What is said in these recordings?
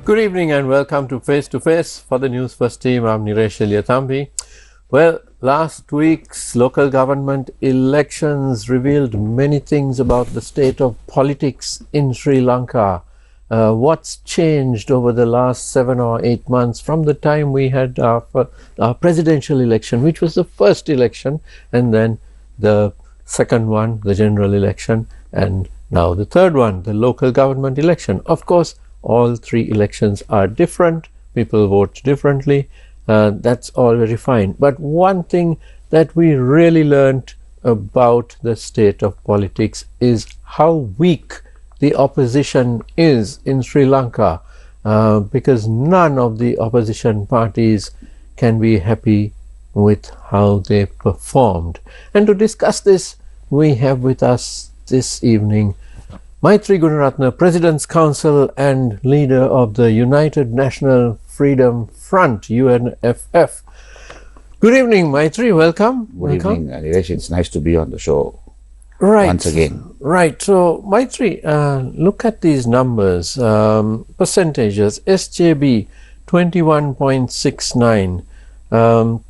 Good evening and welcome to Face to Face. For the Newsfirst team, I'm Niresh Eliathambi. Well, last week's local government elections revealed many things about the state of politics in Sri Lanka. What's changed over the last 7 or 8 months from the time we had our presidential election, which was the first election, and then the second one, the general election, and now the third one, the local government election. Of course, all three elections are different. People vote differently. That's all very fine. But one thing that we really learned about the state of politics is how weak the opposition is in Sri Lanka, because none of the opposition parties can be happy with how they performed. And to discuss this, we have with us this evening Maithri Gunaratne, President's Counsel and leader of the United National Freedom Front, UNFF. Good evening, Maithri. Welcome. Good evening, Niresh. It's nice to be on the show once again. Right. So, Maithri, look at these numbers, percentages. SJB 21.69.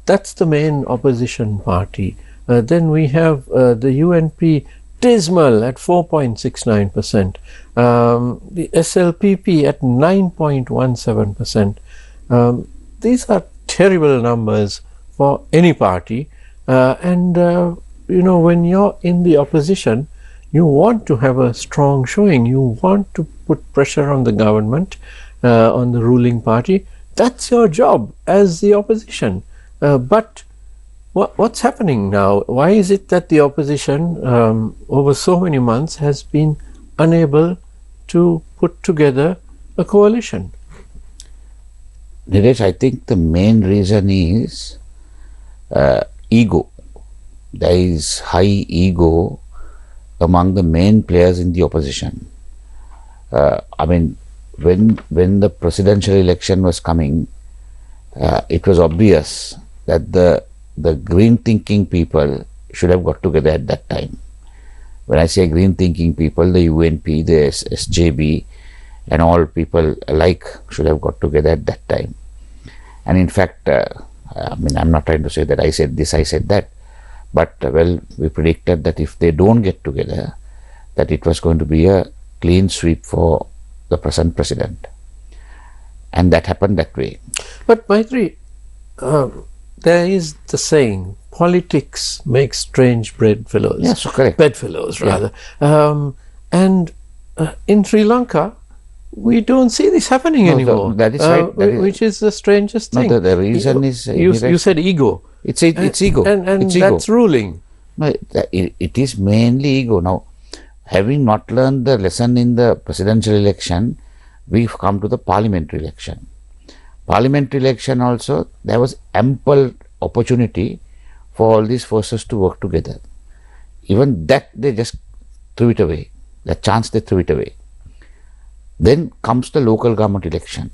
That's the main opposition party. Then we have the UNP dismal at 4.69%, the SLPP at 9.17%. These are terrible numbers for any party, and when you're in the opposition, you want to have a strong showing. You want to put pressure on the government, on the ruling party. That's your job as the opposition. But what's happening now? Why is it that the opposition over so many months has been unable to put together a coalition? Niresh, I think the main reason is ego. There is high ego among the main players in the opposition. I mean, when the presidential election was coming, it was obvious that the green thinking people should have got together at that time. When I say green thinking people, the UNP, the SJB and all people alike should have got together at that time. And in fact, I'm not trying to say that I said this, I said that, but we predicted that if they don't get together, that it was going to be a clean sweep for the present president. And that happened that way. But Maithri, there is the saying, politics makes strange bedfellows. Yes, so correct. Bedfellows, rather. Yeah. And in Sri Lanka, we don't see this happening anymore. That is right. Which is the strangest thing. No, the reason is... You said ego. It's ego. And it's that's ego. ruling. No, it is mainly ego. Now, having not learned the lesson in the presidential election, we've come to the parliamentary election. Parliamentary election also, there was ample opportunity for all these forces to work together. Even that, they just threw it away. The chance, they threw it away. Then comes the local government election.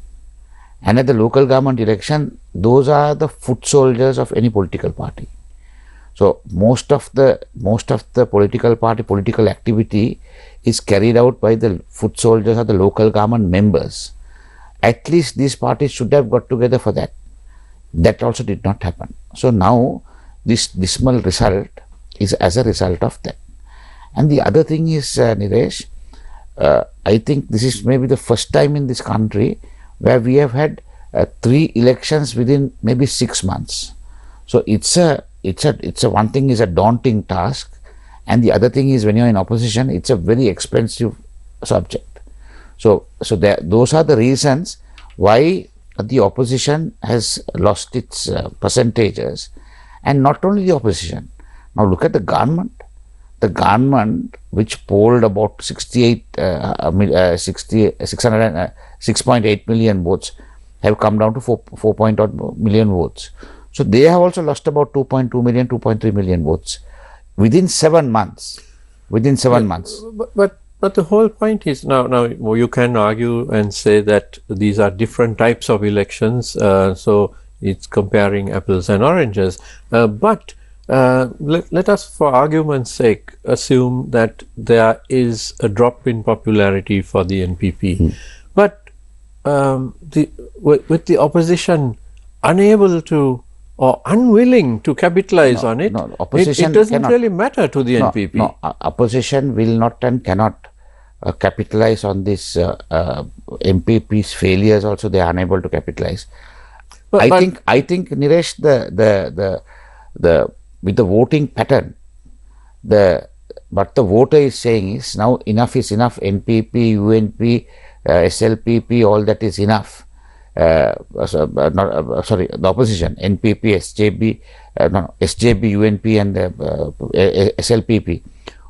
And at the local government election, those are the foot soldiers of any political party. So most of the political party, political activity is carried out by the foot soldiers or the local government members. At least these parties should have got together for that. That also did not happen. So now this dismal result is as a result of that. And the other thing is, Niresh, I think this is maybe the first time in this country where we have had 3 elections within maybe 6 months. So it's a one thing is a daunting task, and the other thing is when you're in opposition, it's a very expensive subject. So those are the reasons why the opposition has lost its percentages, and not only the opposition. Now look at the government. The government, which polled about 6.8 million votes, have come down to 4 million votes. So they have also lost about 2.2 million, 2.3 million votes within 7 months. Within 7 months. But the whole point is now you can argue and say that these are different types of elections, so it's comparing apples and oranges. But let us, for argument's sake, assume that there is a drop in popularity for the NPP. But with the opposition unable to or unwilling to capitalize on it, it doesn't really matter to the NPP. No, opposition will not and cannot capitalize on this MPP's failures. Also, they are unable to capitalize. I think Niresh, the with the voting pattern, what the voter is saying is now enough is enough. NPP, UNP, SLPP, all that is enough. Sorry, the opposition, NPP, SJB, SJB, UNP and SLPP,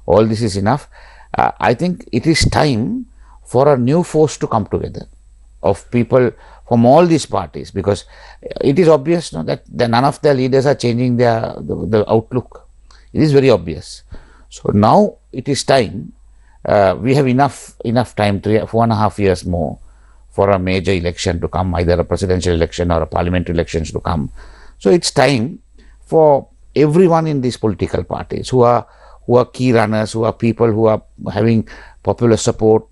all this is enough. I think it is time for a new force to come together of people from all these parties, because it is obvious that none of their leaders are changing the outlook. It is very obvious. So now it is time. We have enough time, 4.5 years more, for a major election to come, either a presidential election or a parliamentary elections to come. So it's time for everyone in these political parties who are key runners, who are people who are having popular support,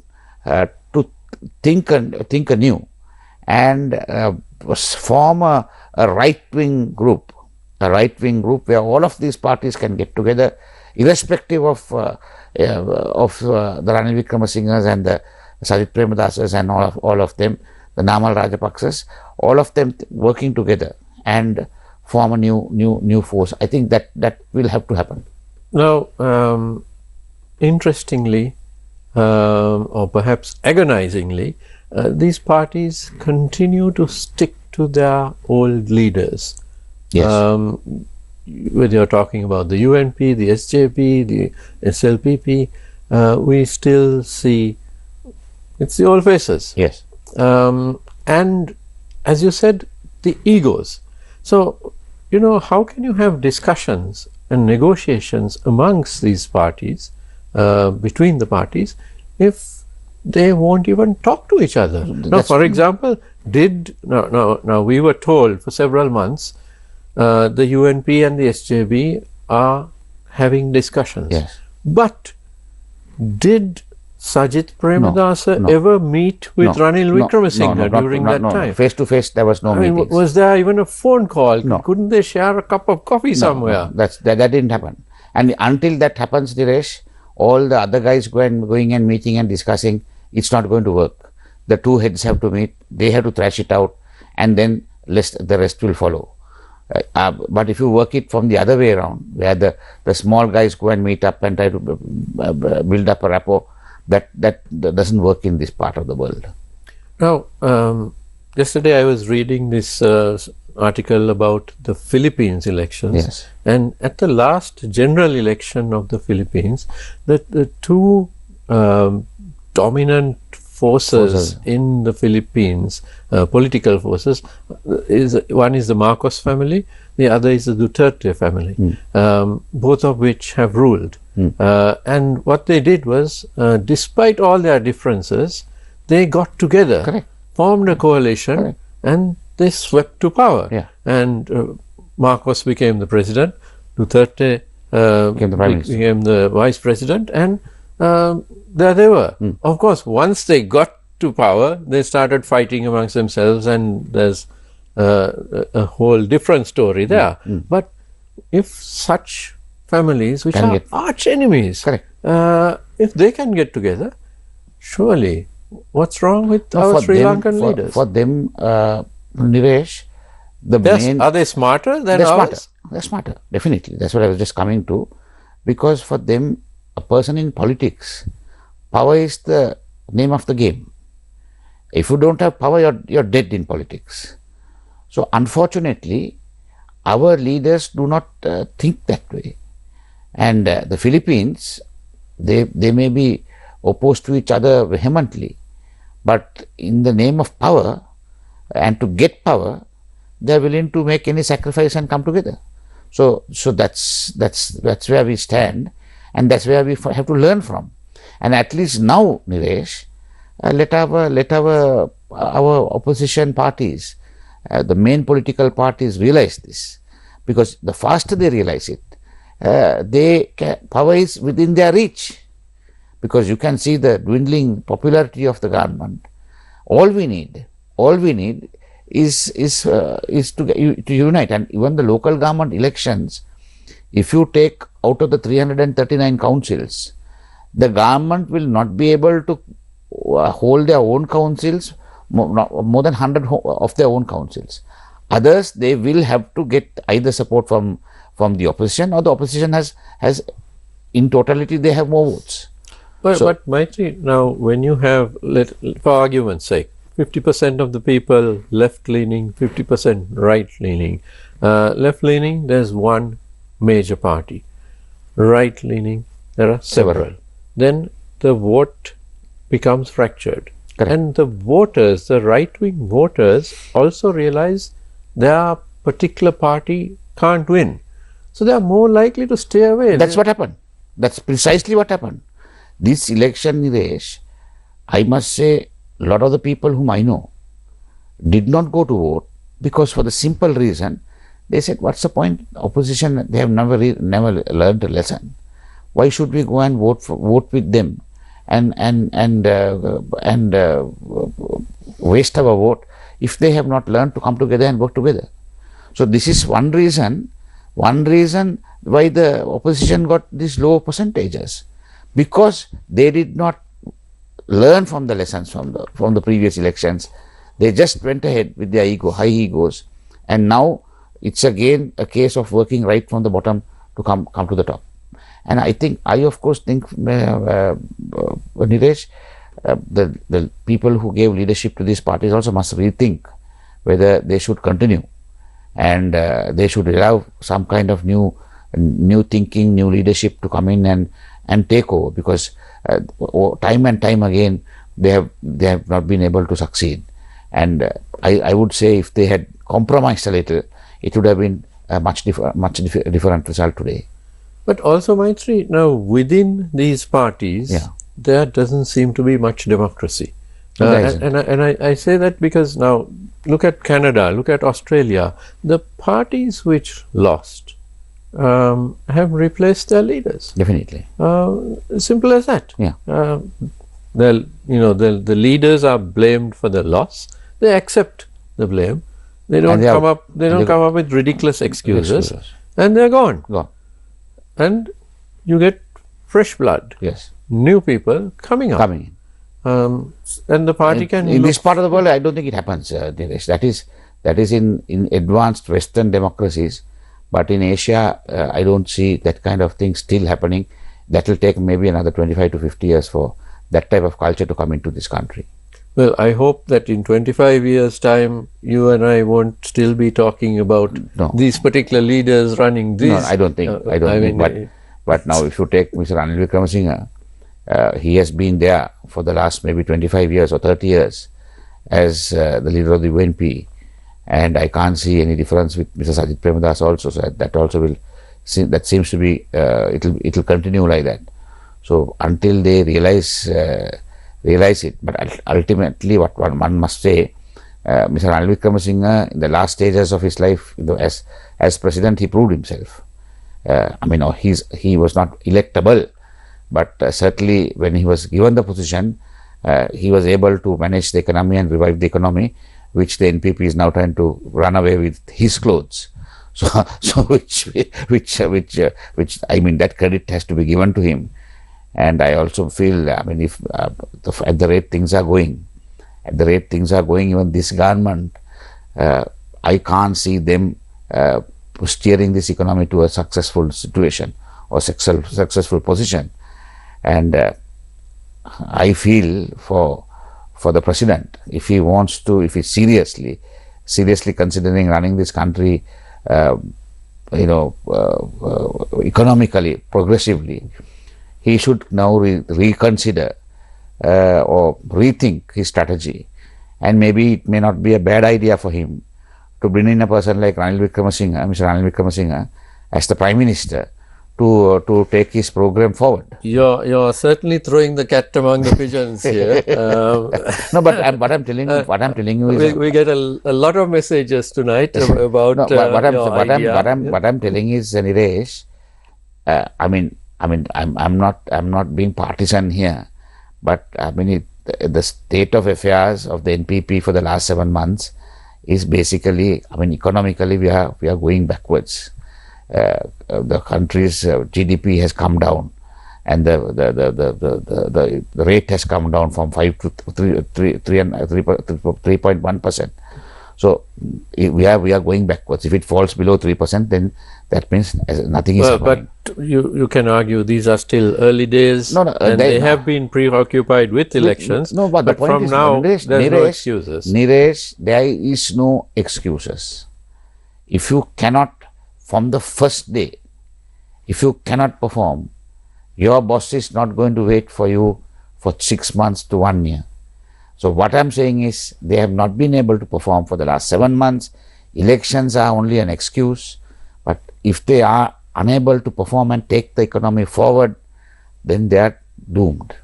to think anew and form a right-wing group, where all of these parties can get together, irrespective of the Ranil Wickremesinghes and the Sajith Premadasas and all of them, the Namal Rajapaksas, all of them working together and form a new force. I think that will have to happen. Now, interestingly, or perhaps agonizingly, these parties continue to stick to their old leaders. Yes. Whether you're talking about the UNP, the SJP, the SLPP, we still see it's the old faces. Yes. And as you said, the egos. So, how can you have discussions and negotiations amongst these parties, between the parties, if they won't even talk to each other? Now, for example, now we were told for several months the UNP and the SJB are having discussions. Yes. But did Sajith Premadasa ever meet with Ranil Wickremesinghe during that time? Face to face, there was no meeting. Was there even a phone call? No. Couldn't they share a cup of coffee somewhere? No, that didn't happen. And until that happens, Dinesh, all the other guys going and meeting and discussing, it's not going to work. The two heads have to meet, they have to thrash it out, and then the rest will follow. But if you work it from the other way around, where the small guys go and meet up and try to build up a rapport, that doesn't work in this part of the world. Now, yesterday I was reading this article about the Philippines elections. Yes. And at the last general election of the Philippines, the two dominant forces in the Philippines, political forces, one is the Marcos family, the other is the Duterte family, both of which have ruled. And what they did was, despite all their differences, they got together, formed a coalition, and they swept to power. Yeah. And Marcos became the president, Duterte became the vice president, and there they were. Of course, once they got to power, they started fighting amongst themselves, and there's a whole different story there. But if such families, which are arch enemies, if they can get together, surely what's wrong with our Sri Lankan leaders? For them, Niresh, are they smarter than ours? They're smarter, definitely. That's what I was just coming to. Because for them, a person in politics, power is the name of the game. If you don't have power, you're dead in politics. So unfortunately, our leaders do not think that way. And the Philippines, they may be opposed to each other vehemently, but in the name of power and to get power, they're willing to make any sacrifice and come together. So that's where we stand, and that's where we have to learn from. And at least now, Niresh, let our opposition parties, the main political parties, realize this, because the faster they realize it, power is within their reach, because you can see the dwindling popularity of the government. All we need all we need is to unite. And even the local government elections, if you take out of the 339 councils, the government will not be able to hold their own councils, more than 100 of their own councils. Others, they will have to get either support from the opposition, or the opposition has in totality they have more votes. But Maithri, now when you have, for argument's sake, 50% of the people left-leaning, 50% right-leaning. Left-leaning, there's one major party. Right-leaning, there are several. Then the vote becomes fractured. Correct. And the voters, the right-wing voters, also realize their particular party can't win. So they are more likely to stay away. That's what happened. That's precisely what happened. This election, Niresh, I must say, a lot of the people whom I know did not go to vote because, for the simple reason, they said, what's the point? Opposition, they have never learned a lesson. Why should we go and vote with them and waste our vote if they have not learned to come together and work together? So this is one reason why the opposition got these low percentages, because they did not learn from the lessons from the previous elections. They just went ahead with their high egos, and now it's again a case of working right from the bottom to come to the top. And I of course think, Niresh, the people who gave leadership to these parties also must rethink whether they should continue, and they should allow some kind of new thinking, new leadership to come in and take over, because time and time again they have not been able to succeed. And I would say, if they had compromised a little, it would have been a much different result today. But also, Maithri, now within these parties, there doesn't seem to be much democracy. And I say that because now look at Canada, look at Australia. The parties which lost have replaced their leaders. Definitely. Simple as that. Yeah. The leaders are blamed for the loss. They accept the blame. They don't come up with ridiculous excuses, and they're gone. And you get fresh blood. Yes. New people coming in. And the party in this part of the world, I don't think it happens, Dinesh. That is in advanced Western democracies. But in Asia, I don't see that kind of thing still happening. That will take maybe another 25 to 50 years for that type of culture to come into this country. Well, I hope that in 25 years' time, you and I won't still be talking about these particular leaders running these. No, I don't think. But now, if you take Mr. Ranil Wickremesinghe, he has been there for the last maybe 25 years or 30 years as the leader of the UNP. And I can't see any difference with Mr. Sajid Premadas also. So that also will, that seems to be, it will continue like that. So until they realize it, but ultimately what one must say, Mr. Ranil Wickremesinghe, in the last stages of his life, as president, he proved himself. He was not electable, but certainly when he was given the position, he was able to manage the economy and revive the economy, which the NPP is now trying to run away with his clothes. So which I mean, that credit has to be given to him. And I also feel, if at the rate things are going, even this government, I can't see them steering this economy to a successful situation or successful position. And I feel for the president, if he's seriously considering running this country, economically, progressively, he should now reconsider or rethink his strategy. And maybe it may not be a bad idea for him to bring in a person like Mr. Ranil Wickremesinghe, as the Prime Minister, to take his program forward. You're certainly throwing the cat among the pigeons here. No, but what I'm telling you is we get a lot of messages tonight about what I'm telling is, Niresh, I'm not being partisan here, but the state of affairs of the NPP for the last 7 months is basically, I mean, economically we are going backwards. The country's GDP has come down, and the rate has come down from 5 to 3.1%. So we are going backwards. If it falls below 3%, then that means nothing is happening. But you can argue these are still early days, and they have been preoccupied with elections. No, but the point from is, now, Niresh, there's no excuses. Niresh, there is no excuses. If you cannot, from the first day, if you cannot perform, your boss is not going to wait for you for 6 months to 1 year. So what I'm saying is, they have not been able to perform for the last 7 months. Elections are only an excuse. But if they are unable to perform and take the economy forward, then they are doomed.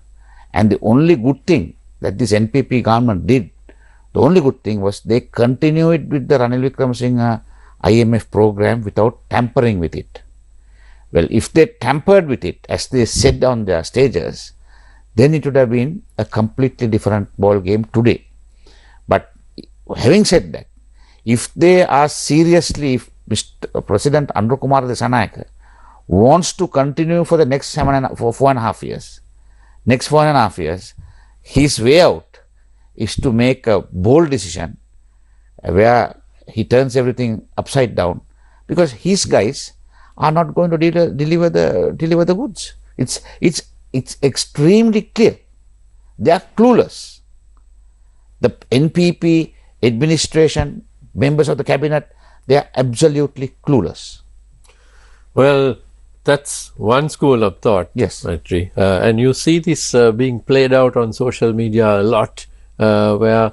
And the only good thing that this NPP government did, the only good thing was they continued with the Ranil Wickremesinghe IMF program without tampering with it. Well, if they tampered with it, as they said on their stages, then it would have been a completely different ball game today. But having said that, if they are seriously, if Mr. President Andrukumar Desanayake wants to continue for the next 4.5 years, next 4.5 years, his way out is to make a bold decision where he turns everything upside down, because his guys are not going to deliver the goods. It's extremely clear. They are clueless. The NPP administration, members of the cabinet, they are absolutely clueless. Well, that's one school of thought, yes, Maithri. And you see this being played out on social media a lot, where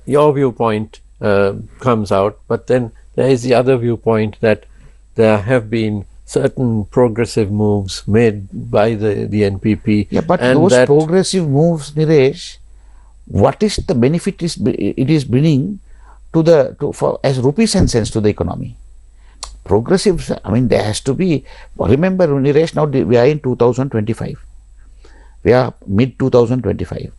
your viewpoint comes out, but then there is the other viewpoint that there have been certain progressive moves made by the NPP. Yeah, but those progressive moves, Niresh, what is the benefit it is bringing as rupees and cents to the economy? Progressive, I mean, there has to be, remember Niresh, now we are in 2025. We are mid-2025.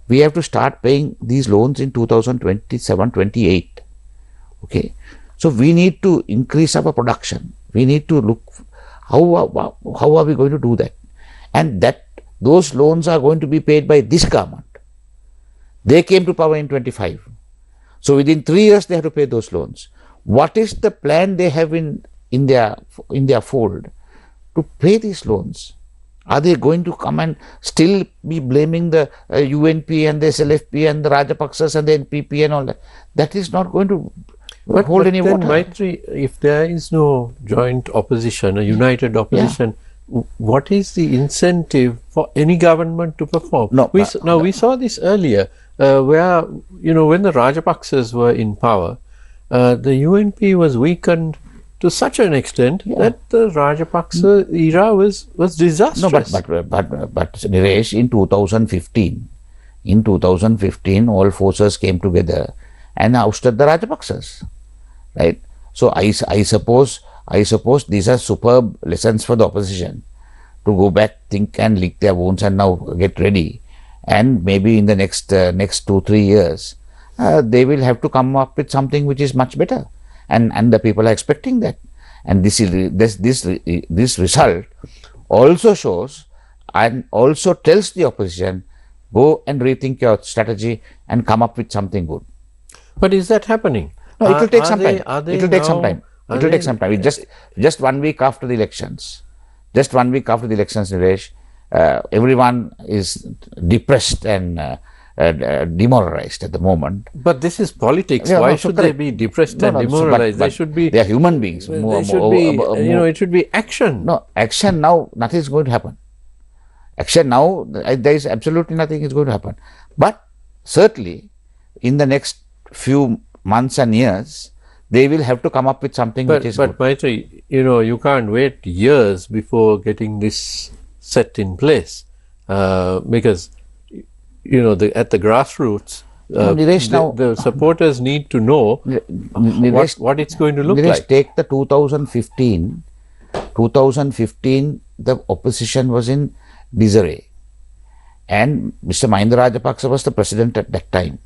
We have to start paying these loans in 2027-28. Okay, so we need to increase our production. We need to look how are we going to do that, and those loans are going to be paid by this government. They came to power in 25, so within 3 years they have to pay those loans. What is the plan they have in their fold to pay these loans? Are they going to come and still be blaming the UNP and the SLFP and the Rajapaksas and the NPP and all that? That is not going to hold any water. Maithri, if there is no joint opposition, a united opposition, what is the incentive for any government to perform? We saw this earlier, where, when the Rajapaksas were in power, the UNP was weakened to such an extent that the Rajapaksa era was disastrous. No, but Niresh, in 2015, all forces came together and ousted the Rajapaksas, right? So I suppose these are superb lessons for the opposition to go back, think and lick their wounds and now get ready. And maybe in the next 2-3 years, they will have to come up with something which is much better. And the people are expecting that. And this result also shows and also tells the opposition, go and rethink your strategy and come up with something good. But is that happening? No, it will take some time. It will take some time. It will take some time. It's just 1 week after the elections. Just 1 week after the elections, Niresh, everyone is depressed and demoralized at the moment. But this is politics. Why should they be depressed and demoralized? They are human beings. It should be action. No, action now, nothing is going to happen. Action now, there is absolutely nothing is going to happen. But certainly, in the next few months and years, they will have to come up with something which is good. But Maithri, you can't wait years before getting this set in place, because at the grassroots, the supporters need to know what it's going to look like. Take the 2015, the opposition was in disarray. And Mr. Mahinda Rajapaksa was the president at that time.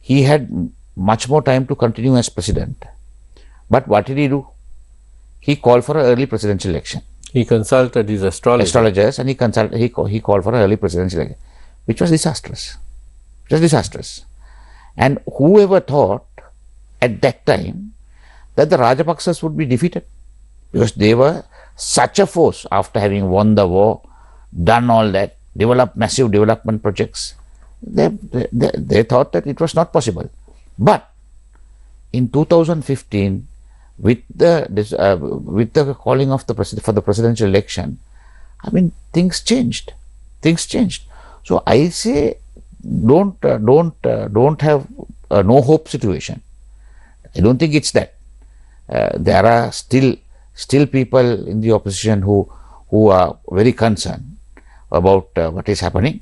He had much more time to continue as president. But what did he do? He called for an early presidential election. He consulted his astrologers, and he called for an early presidential election, which was disastrous. It was disastrous. And whoever thought at that time that the Rajapaksas would be defeated, because they were such a force after having won the war, done all that, developed massive development projects. They thought that it was not possible. But in 2015, with the calling of the for the presidential election, I mean, things changed. Things changed. So I say, don't have a no hope situation. I don't think it's that. There are still people in the opposition who are very concerned about what is happening,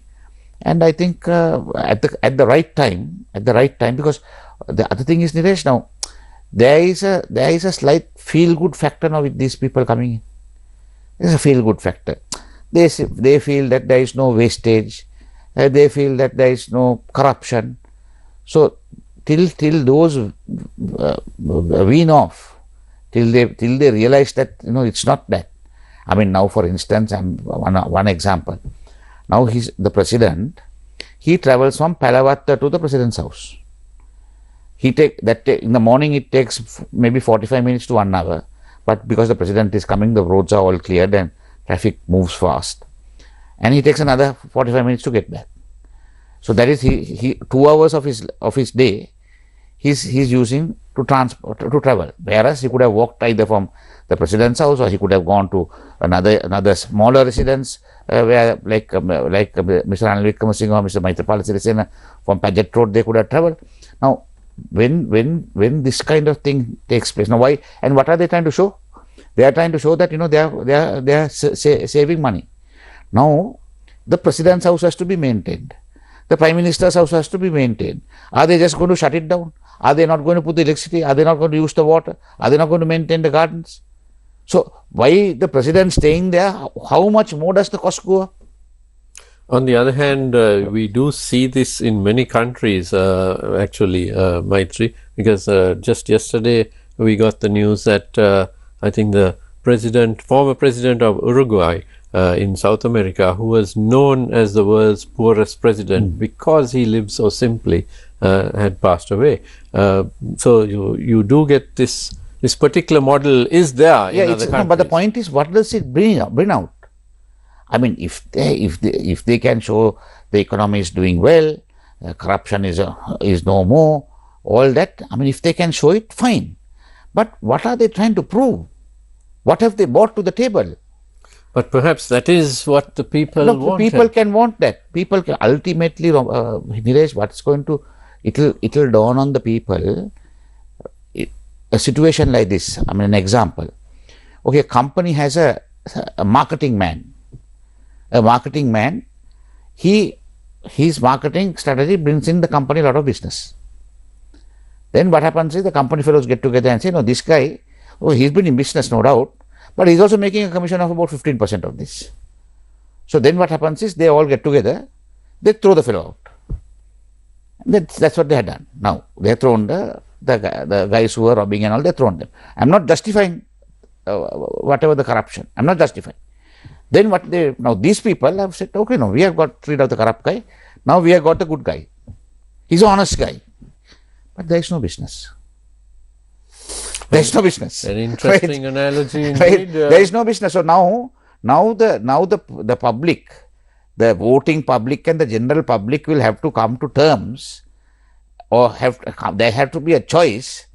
and I think at the right time, because the other thing is, Niresh, now there is a slight feel good factor now with these people coming in. There's a feel good factor. They feel that there is no wastage. They feel that there is no corruption. So till those wean off, till they realize that it's not that. I mean, now for instance, one example. Now the president. He travels from Palavatta to the president's house. In the morning it takes maybe 45 minutes to 1 hour, but because the president is coming, the roads are all cleared and traffic moves fast, and he takes another 45 minutes to get back. So that is he 2 hours of his day he's using to travel, whereas he could have walked either from the president's house, or he could have gone to another smaller residence where like Mr. Anil Wickramasinghe or Mr. Maithripala Sirisena from Paget Road, they could have travelled. Now when this kind of thing takes place, now why and what are they trying to show? They are trying to show that they are saving money. Now the president's house has to be maintained. The Prime Minister's house has to be maintained. Are they just going to shut it down? Are they not going to put the electricity? Are they not going to use the water? Are they not going to maintain the gardens? So why the president staying there? How much more does the cost go up? On the other hand, we do see this in many countries, actually, Maithri, because just yesterday we got the news that I think the former president of Uruguay in South America, who was known as the world's poorest president because he lived so simply, had passed away. So you do get this particular model is there in other countries. But the point is, what does it bring out? I mean, if they can show the economy is doing well, corruption is no more, all that. I mean, if they can show it, fine. But what are they trying to prove? What have they brought to the table? But perhaps that is what the people want. People can want that. People can ultimately, Niresh, what's going to, it'll dawn on the people. A situation like this, I mean, an example. Okay, a company has a marketing man. A marketing man, his marketing strategy brings in the company a lot of business. Then what happens is the company fellows get together and say, no, this guy, he's been in business, no doubt, but he's also making a commission of about 15% of this. So then what happens is they all get together, they throw the fellow out. That's what they had done. Now, they have thrown the guys who are robbing and all, they have thrown them. I'm not justifying whatever the corruption. I'm not justifying. Then now these people have said, okay, no, we have got rid of the corrupt guy. Now we have got the good guy. He's an honest guy. But there is no business. There is no business. An interesting analogy indeed. Right? There is no business. So now the public, the voting public and the general public will have to come to terms, or there have to be a choice.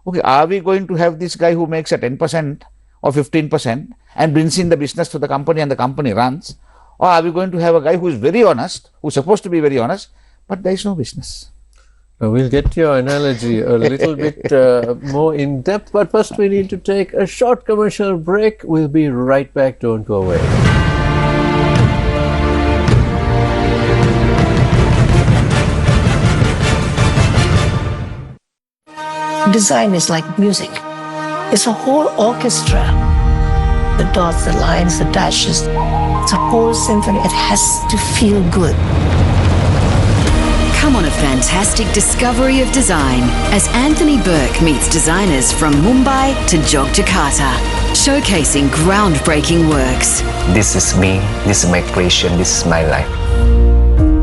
Okay, are we going to have this guy who makes a 10% or 15% and brings in the business to the company and the company runs? Or are we going to have a guy who is very honest, who is supposed to be very honest, but there is no business? We'll get your analogy a little bit more in depth, but first we need to take a short commercial break. We'll be right back. Don't go away. Design is like music. It's a whole orchestra. The dots, the lines, the dashes, It's a whole symphony. It has to feel good. Come on a fantastic discovery of design as Anthony Burke meets designers from Mumbai to Yogyakarta, showcasing groundbreaking works. This is me, this is my creation, this is my life.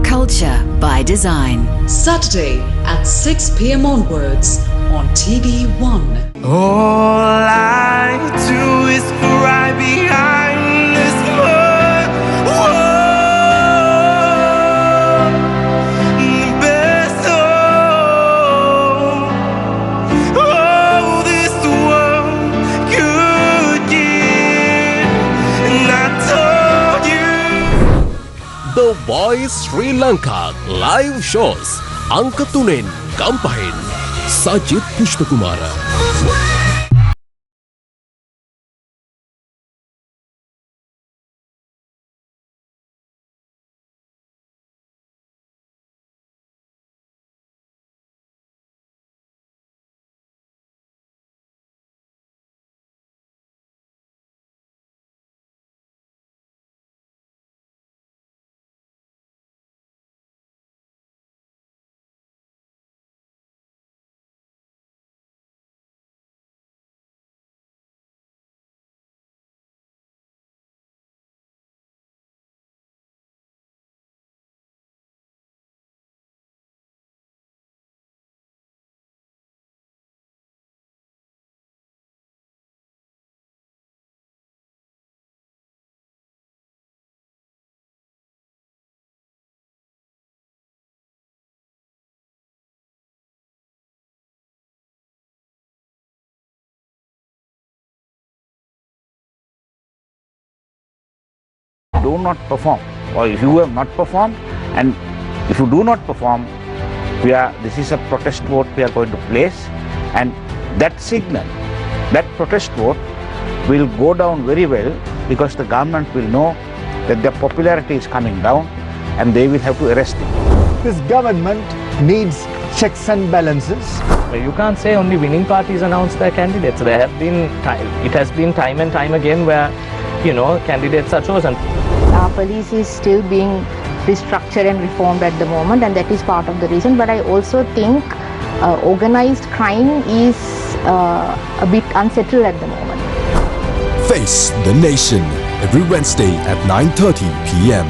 Culture by Design. Saturday at 6 p.m. onwards on TV1. All I do is cry behind this wall. The best of this world could give, and I told you. The Voice Sri Lanka live shows Angka Tunen Kampahin Sajid Pushpakumara. Do not perform, or if you have not performed, and if you do not perform, this is a protest vote we are going to place, and that signal, that protest vote will go down very well, because the government will know that their popularity is coming down and they will have to arrest him. This government needs checks and balances. You can't say only winning parties announce their candidates. There have been it has been time and time again where, candidates are chosen. Our police is still being restructured and reformed at the moment, and that is part of the reason. But I also think organized crime is a bit unsettled at the moment. Face the Nation every Wednesday at 9:30 p.m.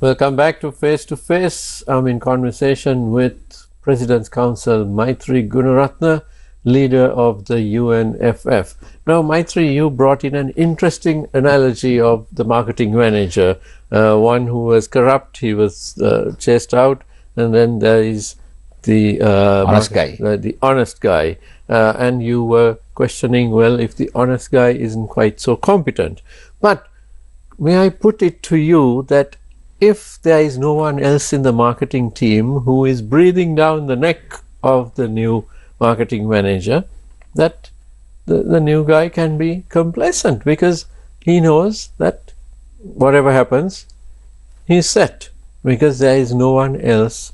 Welcome back to Face to Face. I'm in conversation with President's Council Maithri Gunaratne, leader of the UNFF. Now, Maithri, you brought in an interesting analogy of the marketing manager, one who was corrupt, he was chased out, and then there is the honest guy. And you were questioning, well, if the honest guy isn't quite so competent. But may I put it to you that if there is no one else in the marketing team who is breathing down the neck of the new marketing manager, that the new guy can be complacent, because he knows that whatever happens, he's set, because there is no one else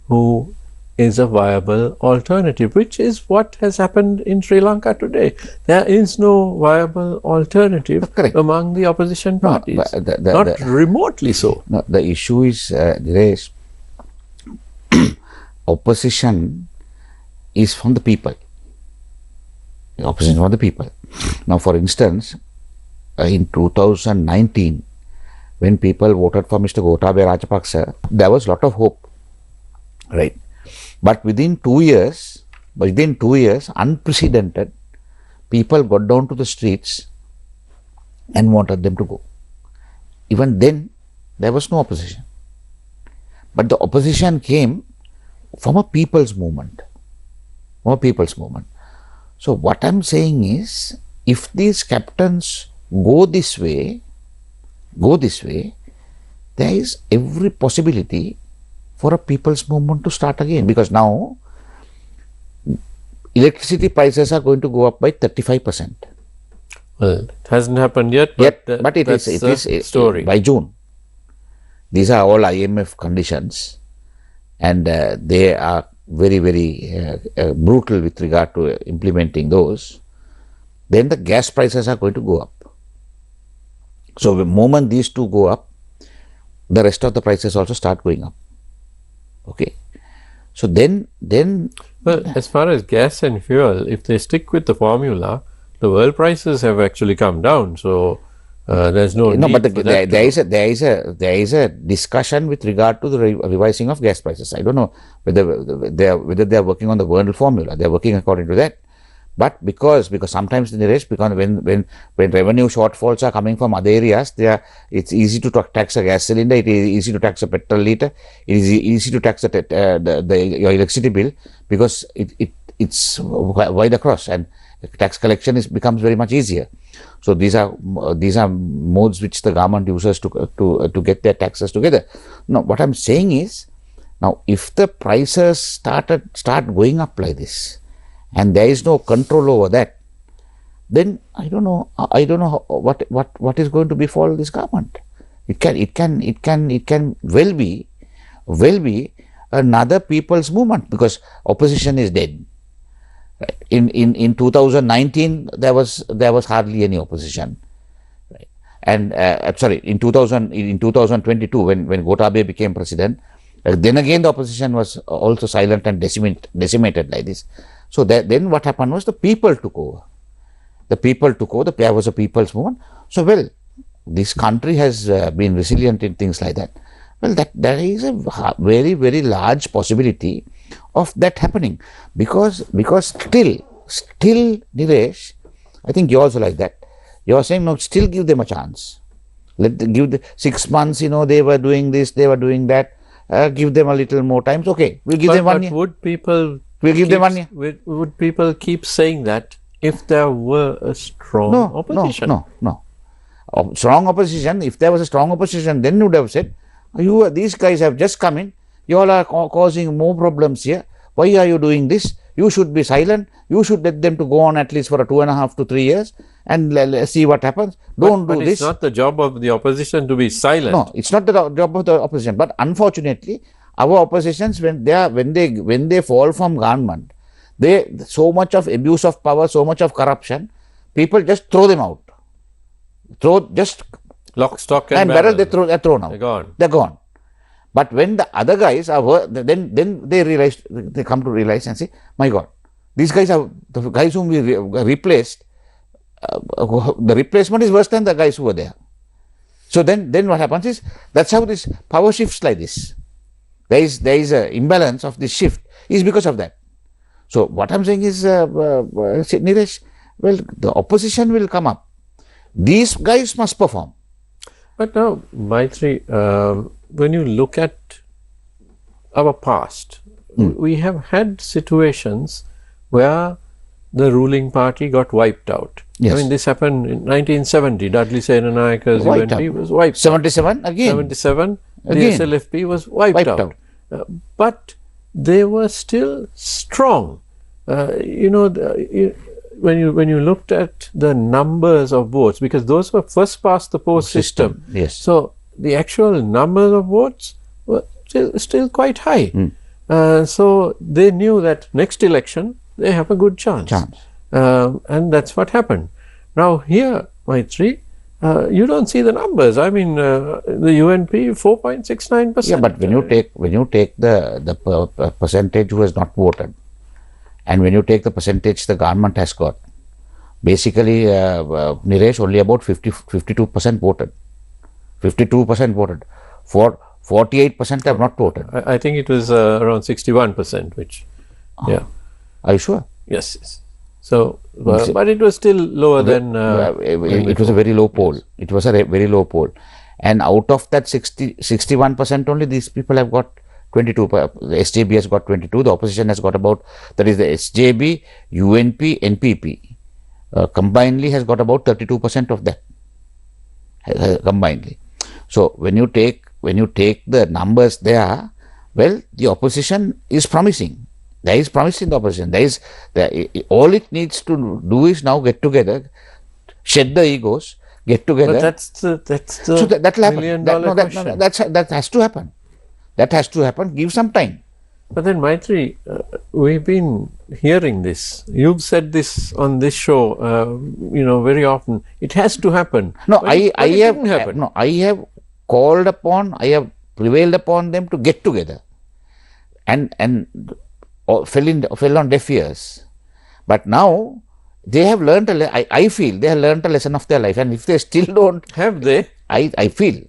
who is a viable alternative, which is what has happened in Sri Lanka today. There is no viable alternative among the opposition parties, not remotely so. No, the issue is, Dinesh, opposition is from the people. The opposition from the people. Now, for instance, in 2019, when people voted for Mr. Gotabaya Rajapaksa, there was a lot of hope, right? But within 2 years, unprecedented, people got down to the streets and wanted them to go. Even then, there was no opposition. But the opposition came from a people's movement. So what I'm saying is, if these captains go this way, there is every possibility for a people's movement to start again, because now electricity prices are going to go up by 35%. Well, it hasn't happened yet, but it is story by June. These are all IMF conditions, and they are very, very brutal with regard to implementing those, then the gas prices are going to go up. So the moment these two go up, the rest of the prices also start going up. Okay. So then well, as far as gas and fuel, if they stick with the formula, the world prices have actually come down. So there's no need but for that there is a discussion with regard to the revising of gas prices. I don't know whether they are working on the world formula. They are working according to that. But because sometimes in the rest, because when revenue shortfalls are coming from other areas, it's easy to tax a gas cylinder, it is easy to tax a petrol liter, it is easy to tax your electricity bill, because it's wide across, and tax collection becomes very much easier. So these are modes which the government uses to get their taxes together. Now what I'm saying is, now if the prices start going up like this, and there is no control over that, then I don't know what is going to befall this government. It can well be another people's movement, because opposition is dead. In 2019 there was hardly any opposition, right? And in 2022 when Gotabaya became president, then again the opposition was also silent and decimated like this. So then what happened was the people took over. There was a people's movement. So well, this country has been resilient in things like that. Well, there is a very, very large possibility of that happening, because still Niresh, I think you also like that. You are saying, no, still give them a chance. Give the 6 months, they were doing this, they were doing that. Give them a little more time. Okay, we'll give them 1 year. Would people We'll give them 1 year. Would people keep saying that if there were a strong opposition? No. Strong opposition, if there was a strong opposition, then you would have said, these guys have just come in, you all are causing more problems here. Why are you doing this? You should be silent. You should let them to go on at least for 2.5 to 3 years and let's see what happens. Don't do this. It's not the job of the opposition to be silent. No, it's not the job of the opposition. But unfortunately, our oppositions, when they fall from government, so much of abuse of power, so much of corruption, people just throw them out. Lock, stock and barrel. They're thrown out. They're gone. But when the other guys are, then they come to realize and say, my God, these guys are the guys whom we replaced. The replacement is worse than the guys who were there. So then what happens is, that's how this power shifts like this. There is an imbalance of this shift is because of that. So what I'm saying is, Niresh, well, the opposition will come up. These guys must perform. But now, Maithri, when you look at our past, we have had situations where the ruling party got wiped out. Yes. I mean, this happened in 1970. Dudley Senanayaka's UNP was wiped out. 77 again. 77, the SLFP was wiped out. But they were still strong. When you looked at the numbers of votes, because those were first past the post system. Yes. So the actual numbers of votes were still quite high. So they knew that next election they have a good chance. And that's what happened. Now here, Maithri, you don't see the numbers. I mean, the UNP 4.69%. Yeah, but when you take the percentage who has not voted, and when you take the percentage the government has got, basically, Niresh, only about 52% voted. 52% voted. 48% have not voted. I think it was around 61%, which, yeah. Are you sure? Yes. So, but it was still lower than... it was a very low poll. Yes. It was a very low poll. And out of that 61% only, these people have got 22. The SJB has got 22. The opposition has got about, that is the SJB, UNP, NPP. Combinedly has got about 32% of that. Combinedly. So when you take the numbers there, well, the opposition is promising. There is promise in the opposition. All it needs to do is now get together, shed the egos, get together. But that's the so that'll happen. $1 million question. That has to happen. That has to happen. Give some time. But then, Maithri, we've been hearing this. You've said this on this show, very often. It has to happen. No, but it didn't happen. I have called upon, I have prevailed upon them to get together, and fell on deaf ears. But now they have learnt I feel they have learnt a lesson of their life, and if they still don't, have they? I feel.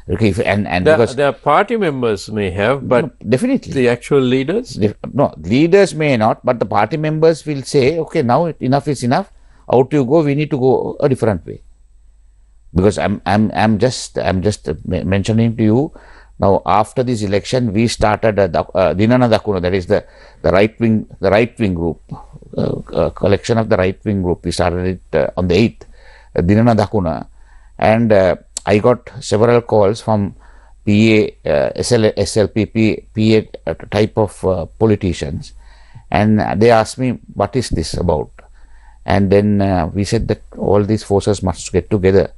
Okay, because their party members may have, but no, definitely the actual leaders? No, leaders may not, but the party members will say, okay, now enough is enough. Out you go. We need to go a different way. Because I'm just mentioning to you now. After this election, we started Dinana Dakuna, that is the right wing group, collection of the right wing group. We started it on the 8th, Dinana Dakuna, and I got several calls from PA, SLPP, PA type of politicians, and they asked me, what is this about? And then we said that all these forces must get together,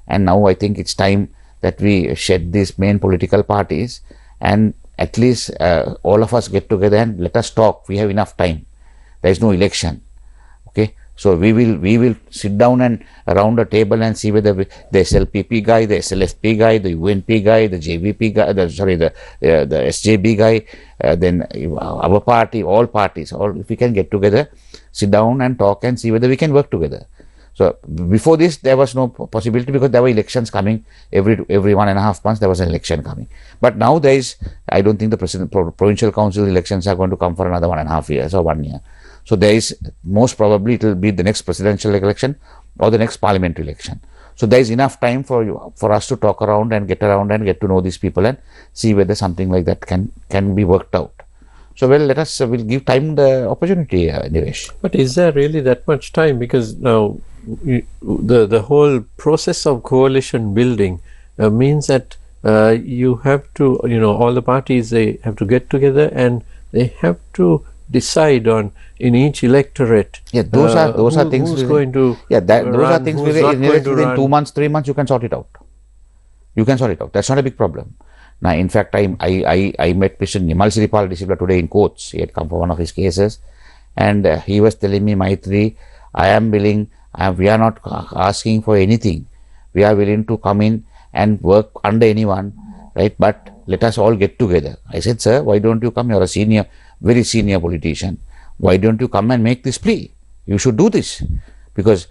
and now I think it's time that we shed these main political parties, and at least all of us get together and let us talk. We have enough time. There is no election. Okay. So we will sit down and around a table and see whether the SLPP guy, the SLFP guy, the UNP guy, the JVP guy, the SJB guy, then our party, all parties, if we can get together, sit down and talk and see whether we can work together. So before this, there was no possibility because there were elections coming every 1.5 months. There was an election coming, but now there is. I don't think the provincial council elections are going to come for another 1.5 years or 1 year. So there is, most probably it will be the next presidential election or the next parliamentary election. So there is enough time for us to talk around and get to know these people and see whether something like that can be worked out. So we'll give time the opportunity, Niresh. But is there really that much time? Because now the whole process of coalition building means that you have to, all the parties, they have to get together and they have to decide on in each electorate. Yeah, those are things. Who's going to? Yeah, those are things within 2 months, 3 months you can sort it out. That's not a big problem. Now, in fact, I met Mr. Nimal Siripal Discipla today in courts. He had come for one of his cases, and he was telling me, Maithri, I am willing. We are not asking for anything. We are willing to come in and work under anyone, right? But let us all get together. I said, sir, why don't you come? You're a very senior politician. Why don't you come and make this plea? You should do this, because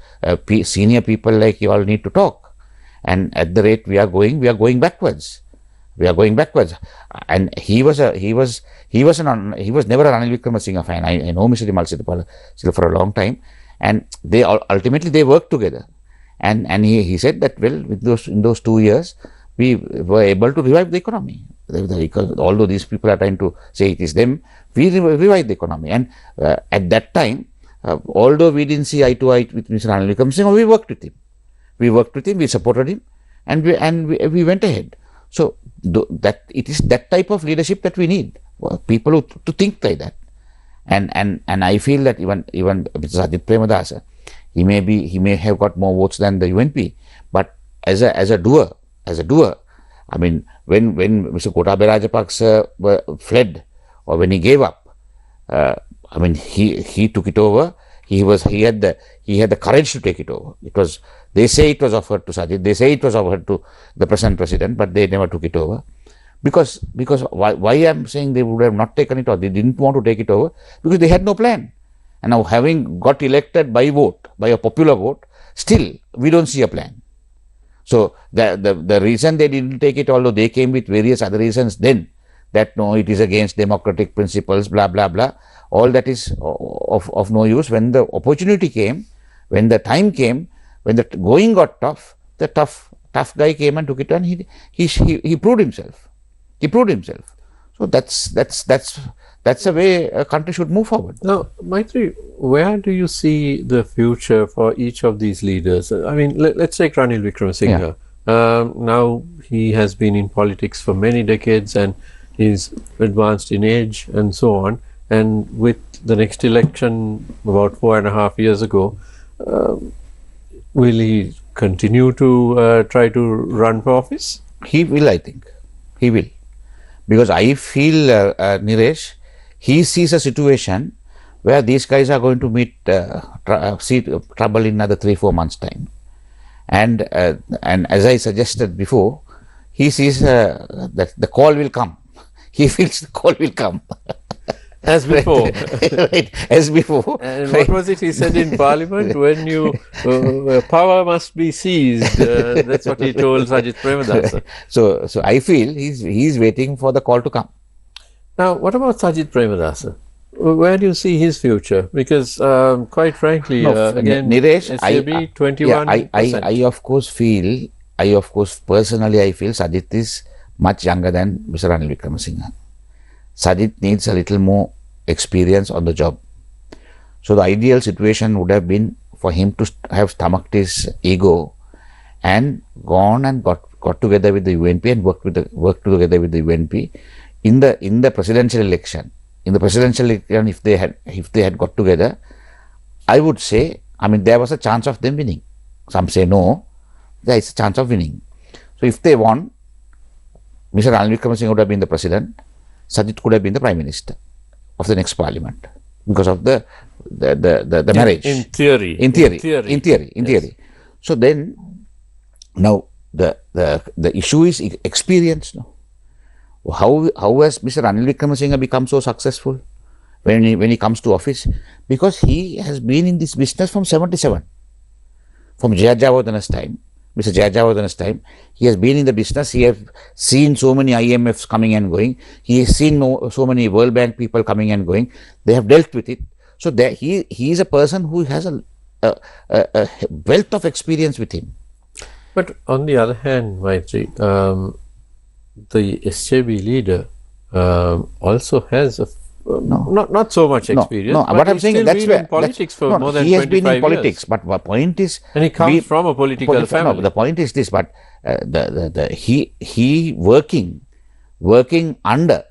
senior people like you all need to talk. And at the rate we are going backwards. And he was never an Ranil Wickremesinghe fan. I know Mr. Nimal Siripal for a long time, and they ultimately they worked together. And he said that, well, in those 2 years we were able to revive the economy. Although these people are trying to say it is them, we revived the economy. And at that time, although we didn't see eye to eye with Mr. Ranil Wickremesinghe, we worked with him. We supported him, and we went ahead. So that it is that type of leadership that we need, people who to think like that. And I feel that even Mr. Sajith Premadasa, he may have got more votes than the UNP, but as a doer, I mean, when Mr. Gotabaya Rajapaksa fled, or when he gave up, I mean, he took it over. He had the courage to take it over. They say it was offered to Sajith, they say it was offered to the present president, but they never took it over. Because why I'm saying they would have not taken it over, they didn't want to take it over, because they had no plan. And now, having got elected by a popular vote, still we don't see a plan. So the reason they didn't take it, although they came with various other reasons then, that no, it is against democratic principles, blah blah blah, all that is of no use. When the opportunity came, when the time came, when the going got tough, the tough guy came and took it, and he proved himself. So that's the way a country should move forward. Now, Maithri, where do you see the future for each of these leaders? I mean, let's take Ranil Wickremesinghe. Yeah. Now he has been in politics for many decades, and he's advanced in age and so on. And with the next election about 4.5 years ago, will he continue to try to run for office? He will, I think. He will. Because I feel, Niresh, he sees a situation where these guys are going to see trouble in another 3-4 months' time. And as I suggested before, he sees that the call will come. He feels the call will come. As before. Right, as before. And what was it he said in Parliament? When you power must be seized. That's what he told Sajith Premadasa. So I feel he's waiting for the call to come. Now, what about Sajith Premadasa? Where do you see his future? Because quite frankly, again, Niresh, SAB 21%. I of course personally I feel Sajith is much younger than Mr. Ranil Wickremesinghe. Sajith needs a little more experience on the job. So the ideal situation would have been for him to have stomached his ego and gone and got together with the UNP and worked together with the UNP in the presidential election. In the presidential election, if they had got together, I would say, I mean, there was a chance of them winning. Some say no, there is a chance of winning. So if they won, Mr. Ranil Wickremesinghe would have been the president. Sajith could have been the Prime Minister of the next Parliament because of the marriage. In theory. In theory. So then, now the issue is experience. No? How has Mr. Ranil Wickremesinghe become so successful when he comes to office? Because he has been in this business from 77, from Jayajawardhana's time. Mr. Jayajawardhana's time, he has been in the business. He has seen so many IMFs coming and going. He has seen so many World Bank people coming and going. They have dealt with it. So he is a person who has a wealth of experience with him. But on the other hand, Maithri, the SJB leader also has not so much experience. No, what I'm saying is that's where politics for more than 25 years. He has been in politics, but the point is, and he comes from a political family. No, the point is this, but he working under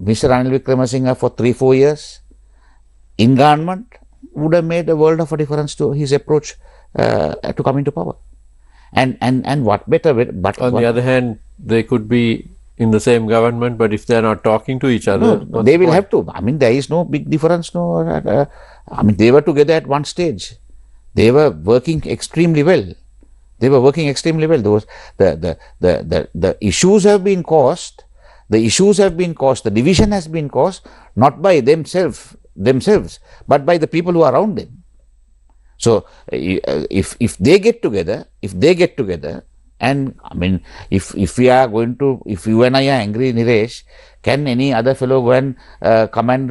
Mr. Ranil Wickremesinghe for 3-4 years in government would have made a world of a difference to his approach to come into power. And what better way? But on the other hand, they could be in the same government, but if they are not talking to each other, they will have to. I mean, there is no big difference. I mean, they were together at one stage. They were working extremely well. Those the issues have been caused. The division has been caused not by themselves, but by the people who are around them. So if they get together, and I mean, if you and I are angry, Niresh, can any other fellow go and come and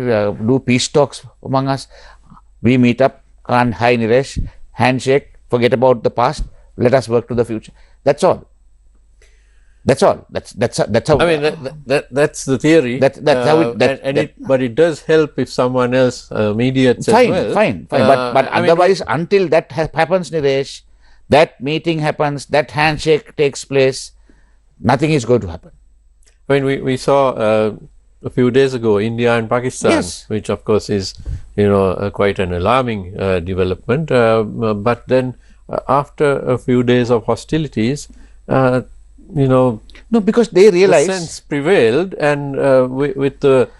do peace talks among us? We meet up, and hi Niresh, handshake, forget about the past, let us work to the future. That's all. That's how. I mean, that's the theory. That's how it. But it does help if someone else mediates as well. Fine. But otherwise, until that happens, Niresh, that meeting happens, that handshake takes place, nothing is going to happen. I mean, we saw a few days ago India and Pakistan, yes, which of course is quite an alarming development. But then after a few days of hostilities, no, because they realized the sense prevailed, and with the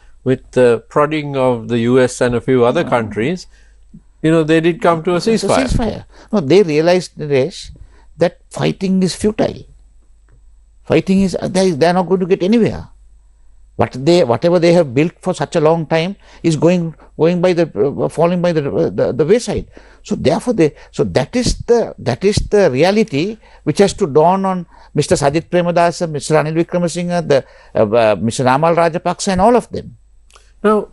prodding of the US and a few other countries, they did come to a ceasefire. No, they realized, Niresh, that fighting is futile. Fighting is, they are not going to get anywhere. Whatever they have built for such a long time is falling by the wayside. So therefore, that is the reality which has to dawn on Mr. Sajith Premadasa, Mr. Ranil Wickremesinghe, Mr. Namal Rajapaksa, and all of them. Now,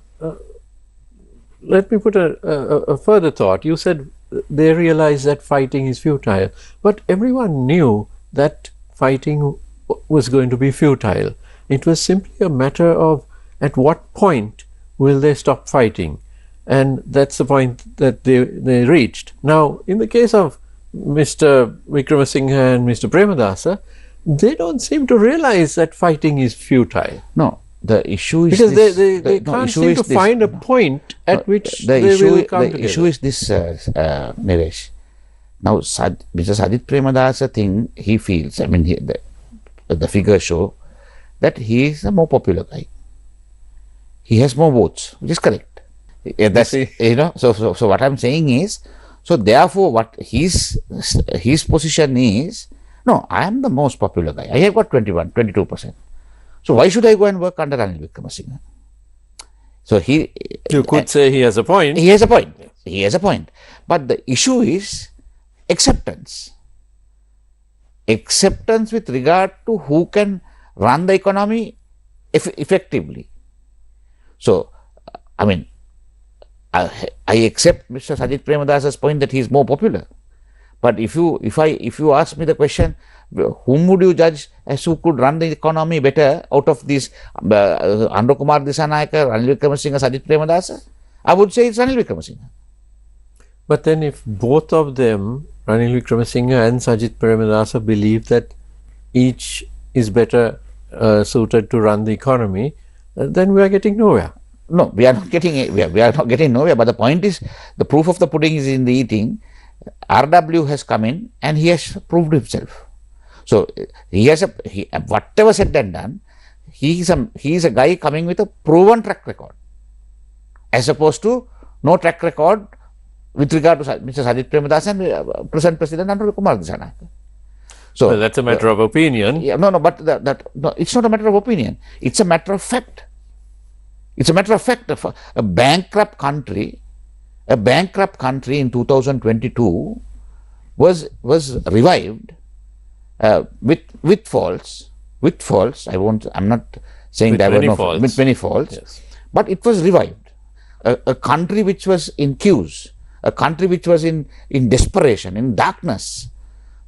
let me put a further thought. You said they realized that fighting is futile, but everyone knew that fighting was going to be futile. It was simply a matter of at what point will they stop fighting, and that's the point that they reached. Now, in the case of Mr. Wickremesinghe and Mr. Premadasa, they don't seem to realize that fighting is futile. No, the issue is because they can't seem to find a point at which they will come together. The issue is this, Niresh. Now, Mr. Sajith Premadasa thing, he feels, I mean, the figures show that he is a more popular guy. He has more votes, which is correct. That's, so what I'm saying is, so therefore what his position is, no, I am the most popular guy. I have got 22%. So why should I go and work under Ranil Wickremesinghe? So you could say he has a point. He has a point. He has a point. But the issue is acceptance. Acceptance with regard to who can run the economy effectively. So, I mean, I accept Mr. Sajith Premadasa's point that he is more popular. But if you ask me the question, whom would you judge as who could run the economy better out of these Andro Kumar Dissanayake, Ranil Wickremesinghe, Sajith Premadasa? I would say it's Ranil Wickremesinghe. But then if both of them, Ranil Wickremesinghe and Sajith Premadasa, believe that each is better suited to run the economy, then we are getting nowhere. No, we are not getting we are not getting nowhere. But the point is, the proof of the pudding is in the eating. RW has come in and he has proved himself. So he has whatever said and done, he is a guy coming with a proven track record, as opposed to no track record with regard to Mr. Sajith Premadasa and present President Andro Kumar Dissanayake. So well, that's a matter of opinion. Yeah, but no, it's not a matter of opinion. It's a matter of fact. It's a matter of fact. A bankrupt country in 2022 was revived with faults. I'm not saying there were no faults. With many faults, yes. But it was revived. A country which was in queues, a country which was in desperation, in darkness,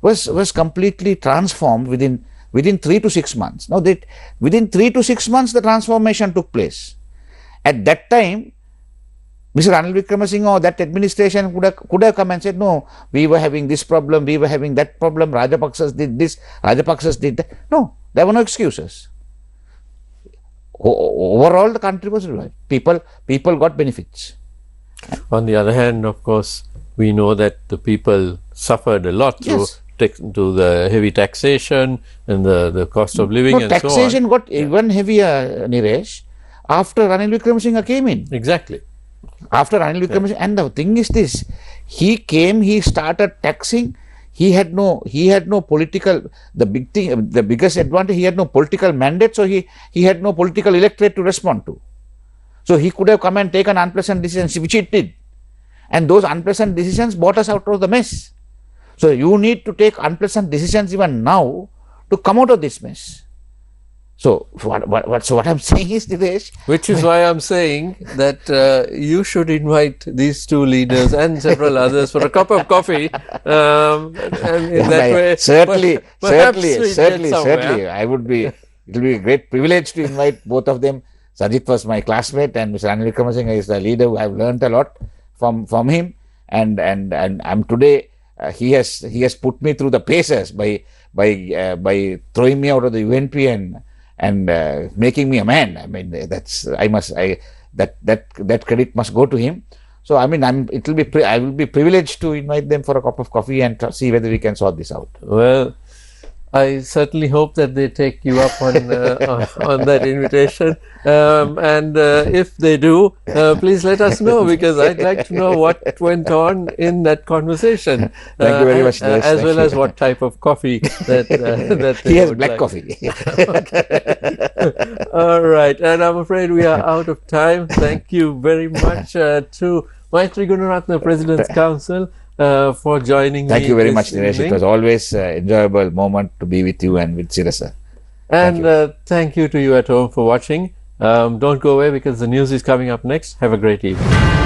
was completely transformed within 3 to 6 months. Now that within 3 to 6 months the transformation took place. At that time, Mr. Ranil Wickremesinghe or that administration could have come and said, no, we were having this problem, we were having that problem, Rajapaksas did this, Rajapaksas did that. No, there were no excuses. Overall, the country was revived. People got benefits. On the other hand, of course, we know that the people suffered a lot through the heavy taxation and the cost of living and so on. Taxation got even heavier, Niresh, after Ranil Wickremesinghe came in. Exactly. After Ranil Wickremesinghe, and the thing is this: he came, he started taxing. He had no political. The biggest advantage, he had no political mandate, so he had no political electorate to respond to. So he could have come and taken unpleasant decisions, which he did, and those unpleasant decisions brought us out of the mess. So you need to take unpleasant decisions even now to come out of this mess. So what I'm saying is, Dinesh, which is why I'm saying that you should invite these two leaders and several others for a cup of coffee. And in that way, certainly. I would be. It will be a great privilege to invite both of them. Sajith was my classmate, and Mr. Ranil Wickremesinghe is the leader who I've learnt a lot from him. And I'm today. He has put me through the paces by throwing me out of the UNP and making me a man. I mean, that credit must go to him. So I mean, I will be privileged to invite them for a cup of coffee and see whether we can sort this out. Well, I certainly hope that they take you up on that invitation, and if they do, please let us know, because I'd like to know what went on in that conversation. Thank you very much, as well as what type of coffee that he has black coffee. All right, and I'm afraid we are out of time. Thank you very much to Maithri Gunaratne, President's Council, for joining me. Thank you very much, Niresh. It was always an enjoyable moment to be with you and with Sirasa. And thank you to you at home for watching. Don't go away, because the news is coming up next. Have a great evening.